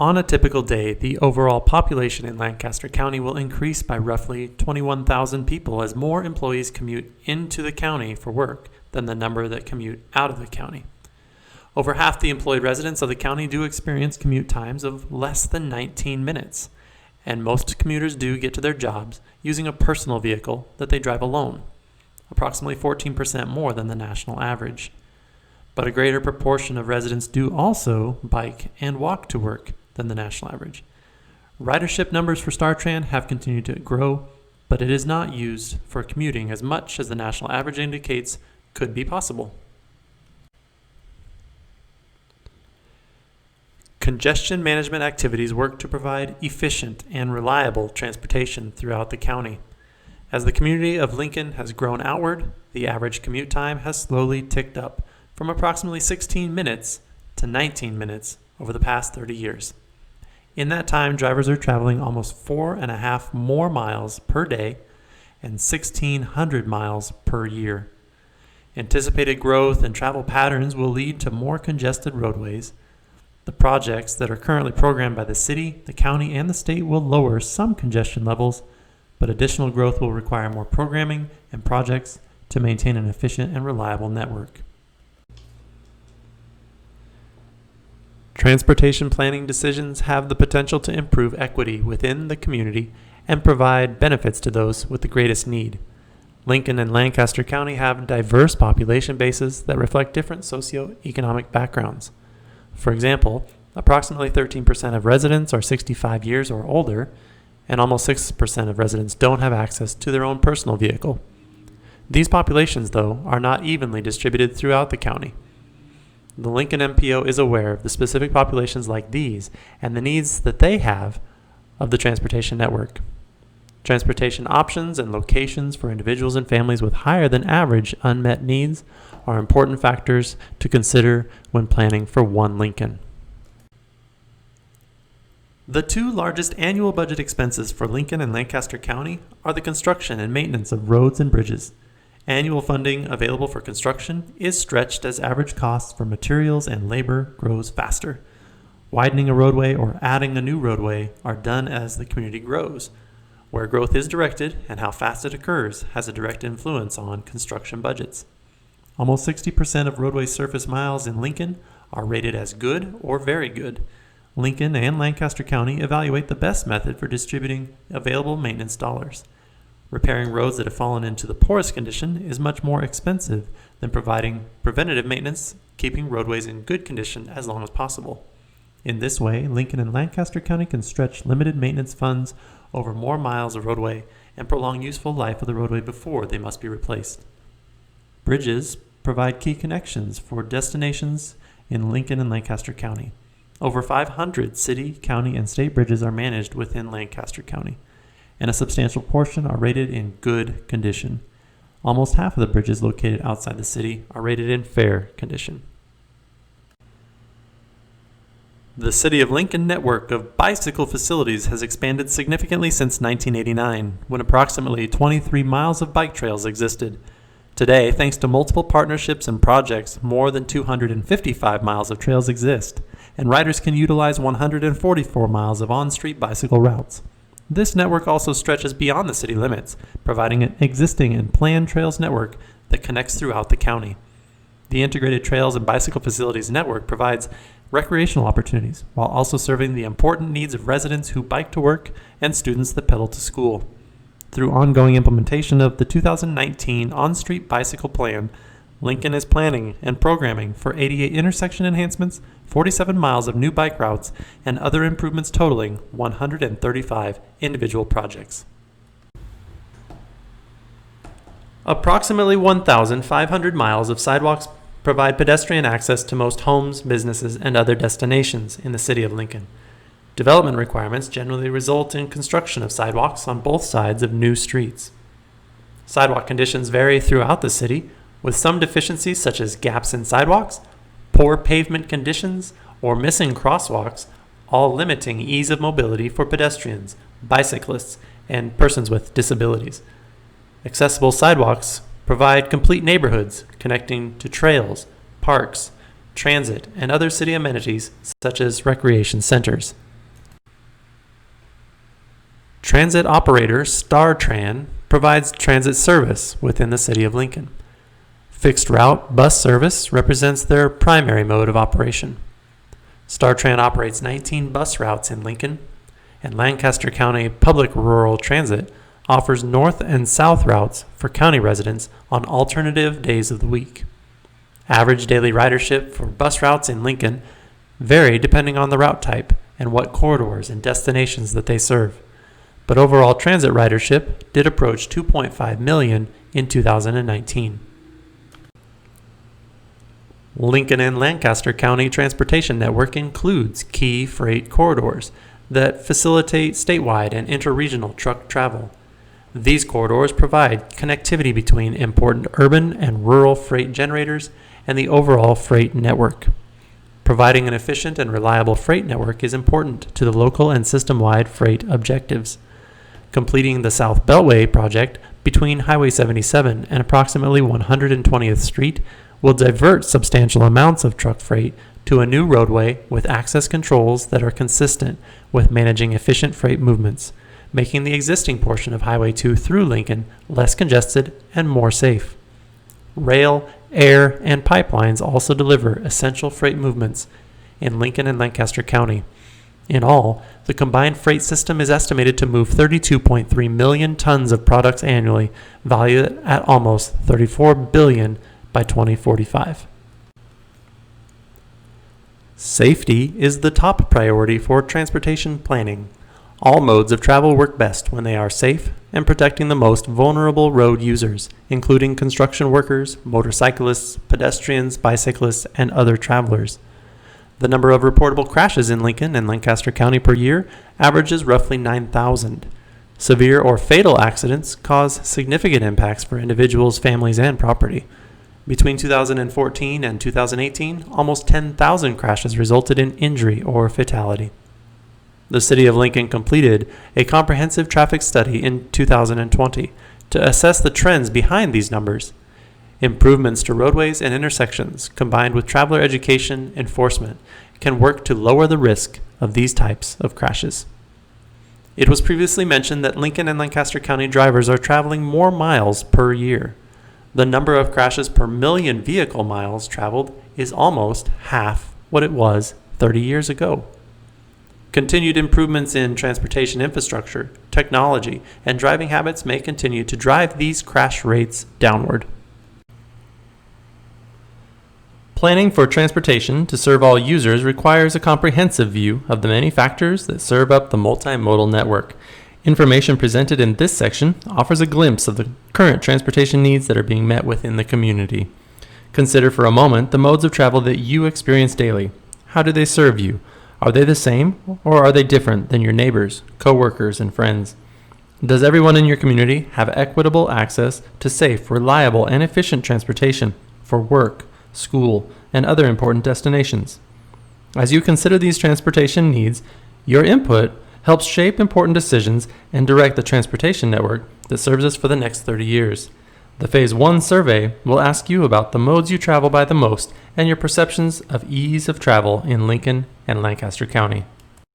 On a typical day, the overall population in Lancaster County will increase by roughly 21,000 people as more employees commute into the county for work than the number that commute out of the county. Over half the employed residents of the county do experience commute times of less than 19 minutes, and most commuters do get to their jobs using a personal vehicle that they drive alone, approximately 14% more than the national average. But a greater proportion of residents do also bike and walk to work than the national average. Ridership numbers for StarTran have continued to grow, but it is not used for commuting as much as the national average indicates could be possible. Congestion management activities work to provide efficient and reliable transportation throughout the county. As the community of Lincoln has grown outward, the average commute time has slowly ticked up from approximately 16 minutes to 19 minutes over the past 30 years. In that time, drivers are traveling almost 4.5 more miles per day and 1,600 miles per year. Anticipated growth and travel patterns will lead to more congested roadways. The projects that are currently programmed by the city, the county, and the state will lower some congestion levels, but additional growth will require more programming and projects to maintain an efficient and reliable network. Transportation planning decisions have the potential to improve equity within the community and provide benefits to those with the greatest need. Lincoln and Lancaster County have diverse population bases that reflect different socioeconomic backgrounds. For example, approximately 13% of residents are 65 years or older, and almost 6% of residents don't have access to their own personal vehicle. These populations, though, are not evenly distributed throughout the county. The Lincoln MPO is aware of the specific populations like these and the needs that they have of the transportation network. Transportation options and locations for individuals and families with higher than average unmet needs are important factors to consider when planning for One Lincoln. The two largest annual budget expenses for Lincoln and Lancaster County are the construction and maintenance of roads and bridges. Annual funding available for construction is stretched as average costs for materials and labor grows faster. Widening a roadway or adding a new roadway are done as the community grows. Where growth is directed and how fast it occurs has a direct influence on construction budgets. Almost 60% of roadway surface miles in Lincoln are rated as good or very good. Lincoln and Lancaster County evaluate the best method for distributing available maintenance dollars. Repairing roads that have fallen into the poorest condition is much more expensive than providing preventative maintenance, keeping roadways in good condition as long as possible. In this way, Lincoln and Lancaster County can stretch limited maintenance funds over more miles of roadway and prolong useful life of the roadway before they must be replaced. Bridges provide key connections for destinations in Lincoln and Lancaster County. Over 500 city, county, and state bridges are managed within Lancaster County, and a substantial portion are rated in good condition. Almost half of the bridges located outside the city are rated in fair condition. The City of Lincoln network of bicycle facilities has expanded significantly since 1989, when approximately 23 miles of bike trails existed. Today, thanks to multiple partnerships and projects, more than 255 miles of trails exist, and riders can utilize 144 miles of on-street bicycle routes. This network also stretches beyond the city limits, providing an existing and planned trails network that connects throughout the county. The Integrated Trails and Bicycle Facilities Network provides recreational opportunities while also serving the important needs of residents who bike to work and students that pedal to school. Through ongoing implementation of the 2019 On-Street Bicycle Plan, Lincoln is planning and programming for 88 intersection enhancements, 47 miles of new bike routes, and other improvements totaling 135 individual projects. Approximately 1,500 miles of sidewalks provide pedestrian access to most homes, businesses, and other destinations in the city of Lincoln. Development requirements generally result in construction of sidewalks on both sides of new streets. Sidewalk conditions vary throughout the city, with some deficiencies such as gaps in sidewalks, poor pavement conditions, or missing crosswalks, all limiting ease of mobility for pedestrians, bicyclists, and persons with disabilities. Accessible sidewalks provide complete neighborhoods connecting to trails, parks, transit, and other city amenities such as recreation centers. Transit operator StarTran provides transit service within the city of Lincoln. Fixed route bus service represents their primary mode of operation. StarTran operates 19 bus routes in Lincoln, and Lancaster County Public Rural Transit offers north and south routes for county residents on alternative days of the week. Average daily ridership for bus routes in Lincoln vary depending on the route type and what corridors and destinations that they serve, but overall transit ridership did approach 2.5 million in 2019. Lincoln and Lancaster County Transportation Network includes key freight corridors that facilitate statewide and interregional truck travel. These corridors provide connectivity between important urban and rural freight generators and the overall freight network. Providing an efficient and reliable freight network is important to the local and system-wide freight objectives. Completing the South Beltway project between Highway 77 and approximately 120th Street will divert substantial amounts of truck freight to a new roadway with access controls that are consistent with managing efficient freight movements, making the existing portion of Highway 2 through Lincoln less congested and more safe. Rail, air, and pipelines also deliver essential freight movements in Lincoln and Lancaster County. In all, the combined freight system is estimated to move 32.3 million tons of products annually, valued at almost $34 billion by 2045. Safety is the top priority for transportation planning. All modes of travel work best when they are safe and protecting the most vulnerable road users, including construction workers, motorcyclists, pedestrians, bicyclists, and other travelers. The number of reportable crashes in Lincoln and Lancaster County per year averages roughly 9,000. Severe or fatal accidents cause significant impacts for individuals, families, and property. Between 2014 and 2018, almost 10,000 crashes resulted in injury or fatality. The City of Lincoln completed a comprehensive traffic study in 2020 to assess the trends behind these numbers. Improvements to roadways and intersections, combined with traveler education enforcement, can work to lower the risk of these types of crashes. It was previously mentioned that Lincoln and Lancaster County drivers are traveling more miles per year. The number of crashes per million vehicle miles traveled is almost half what it was 30 years ago. Continued improvements in transportation infrastructure, technology, and driving habits may continue to drive these crash rates downward. Planning for transportation to serve all users requires a comprehensive view of the many factors that serve up the multimodal network. Information presented in this section offers a glimpse of the current transportation needs that are being met within the community. Consider for a moment the modes of travel that you experience daily. How do they serve you? Are they the same, or are they different than your neighbors, coworkers, and friends? Does everyone in your community have equitable access to safe, reliable, and efficient transportation for work, school, and other important destinations? As you consider these transportation needs, your input helps shape important decisions and direct the transportation network that serves us for the next 30 years. The Phase 1 survey will ask you about the modes you travel by the most and your perceptions of ease of travel in Lincoln and Lancaster County.